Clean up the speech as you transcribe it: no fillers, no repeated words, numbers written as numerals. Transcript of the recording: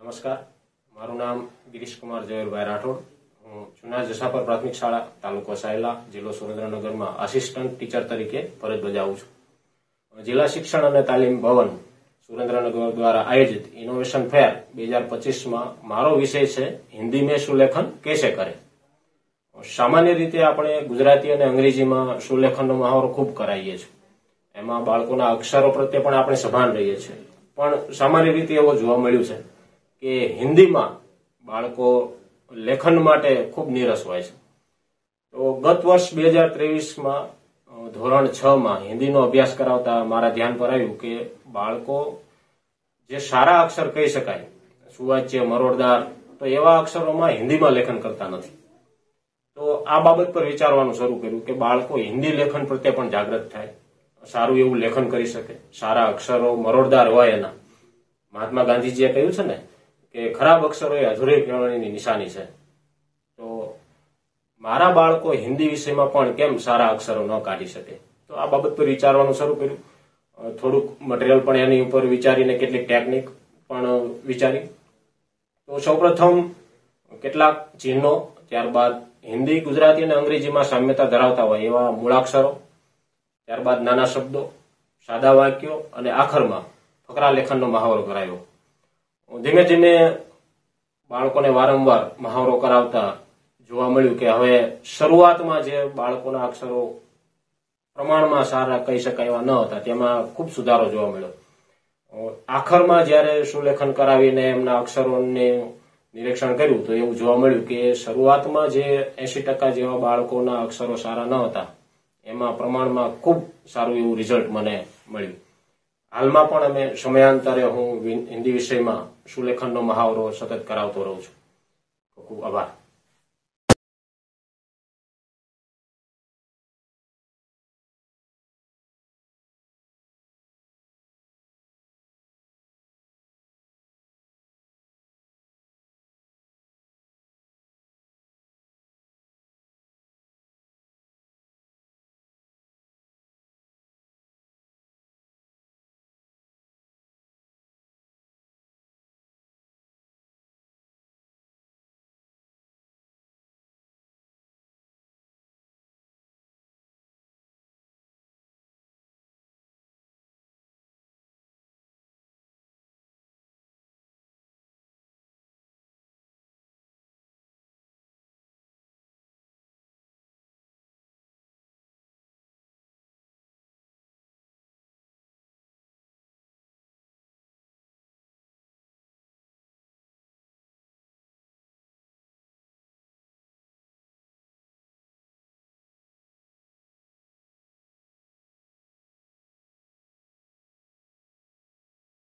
નમસ્કાર, મારું નામ ગિરીશ કુમાર જયરભાઈ રાઠોડ. હું જૂના જસાપર પ્રાથમિક શાળા તાલુકો સાયલા જિલ્લો સુરેન્દ્રનગરમાં આસિસ્ટન્ટ ટીચર તરીકે ફરજ બજાવું છું. જિલ્લા શિક્ષણ અને તાલીમ ભવન સુરેન્દ્રનગર દ્વારા આયોજિત ઇનોવેશન ફેર 2025માં મારો વિષય છે હિન્દી में સુલેખન कैसे કરે. સામાન્ય રીતે આપણે ગુજરાતી અને અંગ્રેજીમાં સુલેખનનો મહાવરો ખૂબ કરાઈએ છીએ. એમાં બાળકોના અક્ષરો પ્રત્યે પણ આપણે સભાન રહીએ છીએ, પણ સામાન્ય રીતે એવો જોવા મળ્યું છે કે હિન્દીમાં બાળકો લેખન માટે ખૂબ નીરસ હોય છે. તો ગત વર્ષ 2023માં ધોરણ 6માં હિન્દીનો અભ્યાસ કરાવતા મારા ધ્યાન પર આવ્યું કે બાળકો જે સારા અક્ષર કહી શકાય, સુવાચ્ય, મરોડદાર, તો એવા અક્ષરોમાં હિન્દીમાં લેખન કરતા નથી. તો આ બાબત પર વિચારવાનું શરૂ કર્યું કે બાળકો હિન્દી લેખન પ્રત્યે પણ જાગૃત થાય, સારું એવું લેખન કરી શકે, સારા અક્ષરો મરોડદાર હોય એના. મહાત્મા ગાંધીજીએ કહ્યું છે ને કે ખરાબ અક્ષરો એ અધૂરી કેળવણીની નિશાની છે. તો મારા બાળકો હિન્દી વિષયમાં પણ કેમ સારા અક્ષરો ન કાઢી શકે, તો આ બાબત પર વિચારવાનું શરૂ કર્યું. થોડુંક મટીરિયલ પણ એની ઉપર વિચારીને કેટલીક ટેકનિક પણ વિચારી. તો સૌપ્રથમ કેટલાક ચિહ્નો, ત્યારબાદ હિન્દી, ગુજરાતી અને અંગ્રેજીમાં સામ્યતા ધરાવતા હોય એવા મૂળાક્ષરો, ત્યારબાદ નાના શબ્દો, સાદા વાક્યો અને આખરમાં ફકરા લેખનનો મહાવરો કરાયો. ધીમે ધીમે બાળકોને વારંવાર મહાવરો કરાવતા જોવા મળ્યું કે હવે શરૂઆતમાં જે બાળકોના અક્ષરો પ્રમાણમાં સારા કહી શકાય એવા ન હતા, તેમાં ખૂબ સુધારો જોવા મળ્યો. આખરમાં જ્યારે સુલેખન કરાવીને એમના અક્ષરોને નિરીક્ષણ કર્યું તો એવું જોવા મળ્યું કે શરૂઆતમાં જે 80% જેવા બાળકોના અક્ષરો સારા ન હતા, એમાં પ્રમાણમાં ખૂબ સારું એવું રિઝલ્ટ મને મળ્યું. હાલમાં પણ અમે સમયાંતરે હું હિન્દી વિષયમાં સુલેખનનો મહાવરો સતત કરાવતો રહું છું. ખૂબ આભાર.